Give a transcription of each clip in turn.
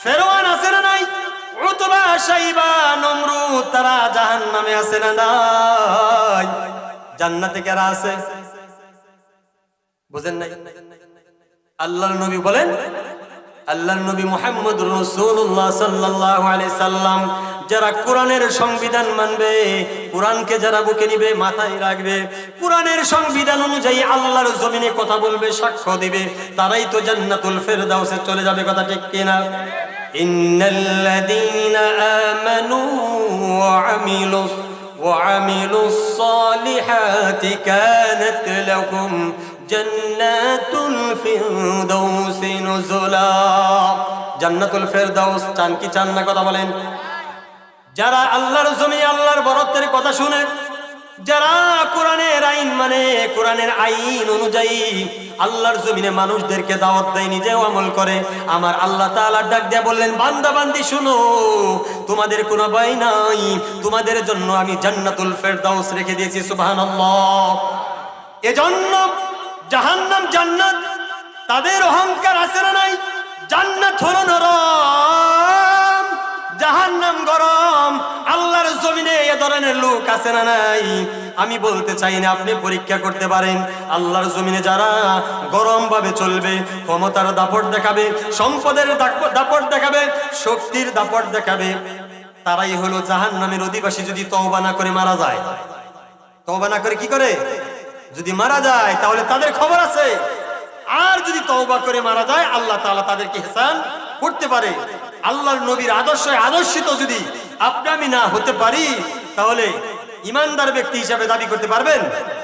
ফেরআউন আছে না নাই, উতবা শাইবা নমরুদ তারা জাহান্নামে আছে না নাই? জান্নাতে কারা আছে বুঝেন নাই? আল্লাহর নবী বলেন, আল্লাহর নবী মুহাম্মদুর রাসূলুল্লাহ সাল্লাল্লাহু আলাইহি সাল্লাম যারা কোরআনের সংবিধান মানবে, কোরআনকে যারা বুকে নিবে, মাথায় রাখবে, কোরআনের সংবিধান অনুযায়ী আল্লাহর জমিনে কথা বলবে, সাক্ষ্য দিবে, তারাই তো জান্নাতুল ফেরদাউসে চলে যাবে। কথা ঠিক কিনা? ইন্নাল্লাযীনা আমানু ওয়া আমিলুস সালিহাতি কানাত লাহুম জান্নাতুল ফিরদাউসি নুজুলা। জান্নাতুল ফেরদাউস চান কি চান না? কথা বলেন। যারা আল্লাহর জমিনে আল্লাহর বরত্বের কথা শুনে, যারা কোরআনের আইন মানে, কোরআনের আইন অনুযায়ী আল্লাহর জমিনে মানুষদেরকে দাওয়াত দেয়, নিজেও আমল করে, আমার আল্লাহ তাআলা ডাক দিয়ে বললেন, বান্দা বান্দি শুনো, তোমাদের কোনো ভয় নাই, তোমাদের জন্য আমি জান্নাতুল ফেরদাউস রেখে দিয়েছি। সুবহানাল্লাহ। এজন্য জাহান্নাম জান্নাত, তাদের অহংকার আছে না নাই? জান্নাত হলো নরম, জাহান্নাম গরম। আল্লাহর জমিনে এ ধরনের লোক আছে না নাই? আমি বলতে চাই না, আপনি পরীক্ষা করতে পারেন। আল্লাহর জমিনে যারা গরম ভাবে চলবে, ক্ষমতার দাপট দেখাবে, সম্পদের দাপট দেখাবে, শক্তির দাপট দেখাবে, তারাই হলো জাহান্নামের অধিবাসী। যদি তওবা না করে মারা যায়, তওবা না করে কি করে যদি মারা যায়, তাহলে তাদের খবর আছে। আর যদি তওবা করে মারা যায়, আল্লাহ তাআলা তাদেরকে ইহসান করতে পারে। আল্লাহর নবীর আদর্শে আদর্শিত যদি আপনি আমি না হতে পারি, তাহলে ইমানদার ব্যক্তি হিসাবে দাবি করতে পারবেন?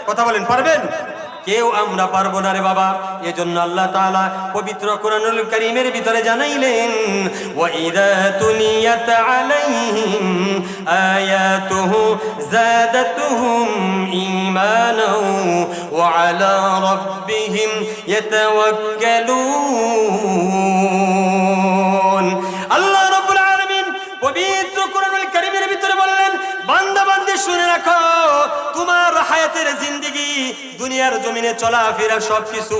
কথা বলেন, পারবেন? কেউ আমরা পারবো না রে বাবা। এজন্য আল্লাহ তাআলা পবিত্র কোরআনুল কারীমের ভিতরে জানাইলেন, ওয়া ইযা তুলিয়াত আলাইহিম আয়াতুহু যাদাতুহুম ঈমানাও ওয়া আলা রাব্বিহিম ইয়াতাওয়াক্কালুন। আল্লাহ রাব্বুল আলামিন পবিত্র কোরআনুল কারীমের ভিতরে বললেন, বান্দা বান্দি শুনে রাখো, তোমার হায়াতের জিন্দেগি, দুনিয়ার জমিনে চলাফেরা সবকিছু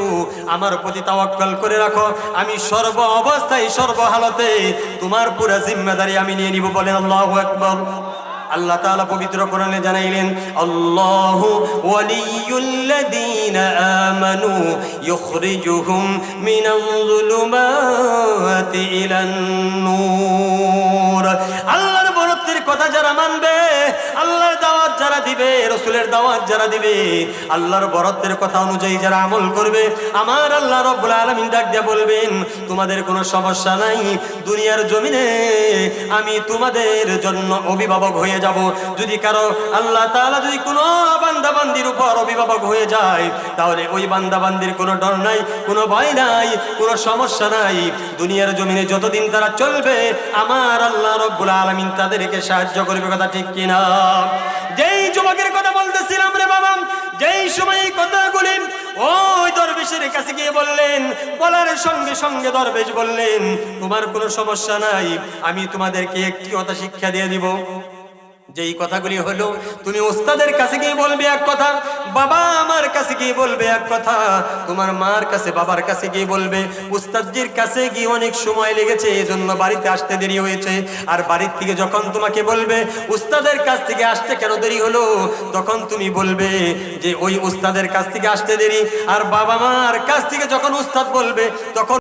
আমার প্রতি তাওয়াক্কুল করে রাখো। আমি সর্ব অবস্থায় সর্ব হালতে তোমার পুরো জিম্মাদারি আমি নিয়ে নিব। বলেন আল্লাহু আকবার। আল্লাহ তাআলা পবিত্র কোরআনে জানাইলেন, আল্লাহু ওয়ালিয়ুল্লাযীনা আমানু ইখরিজুহুম মিনাল যুলুমাতি ইলান নূর। আল্লাহর বরত্বের কথা যারা মানবে, আল্লাহর দাওয়াত যারা দিবে, রাসূলের দাওয়াত যারা দিবে, আল্লাহর বরত্বের কথা অনুযায়ী যারা আমল করবে, আমার আল্লাহ রাব্বুল আলামিন ডাক দিয়ে বলবেন, তোমাদের কোনো সমস্যা নাই, দুনিয়ার জমিনে আমি তোমাদের জন্য অভিভাবক হয়ে যাব। যদি কারো আল্লাহ তাআলা যদি কোনো বান্দা বান্দির উপর অভিভাবক হয়ে যায়, তাহলে ওই বান্দা বান্দির কোনো ডর নাই, কোনো ভয় নাই, কোনো সমস্যা নাই। দুনিয়ার জমিনে যতদিন তারা চলবে, আমার আল্লাহ রাব্বুল আলামিন তাদেরকে সাহায্য করবে। কথা ঠিক কিনা? যেই যুবকের কথা বলতেছিলাম রে বাবা, যেই সময় এই কথাগুলি ওই দরবেশের কাছে গিয়ে বললেন, বলার সঙ্গে সঙ্গে দরবেশ বললেন, তোমার কোনো সমস্যা নাই, আমি তোমাদেরকে একটি কথা শিক্ষা দিয়ে দিব। যেই কথাগুলি হলো, তুমি ওস্তাদের কাছে গিয়ে বলবে এক কথা, বাবা আমার কাছে গিয়ে বলবে এক কথা, তোমার মার কাছে বাবার কাছে গিয়ে বলবে। উস্তাদজির কাছে গিয়ে অনেক সময় লেগেছে, এজন্য বাড়িতে আসতে দেরি হয়েছে। আর বাড়ির থেকে যখন তোমাকে বলবে উস্তাদের কাছ থেকে আসতে কেন দেরি হলো, তখন তুমি বলবে যে ওই উস্তাদের কাছ থেকে আসতে দেরি। আর বাবা মার কাছ থেকে যখন উস্তাদ বলবে, তখন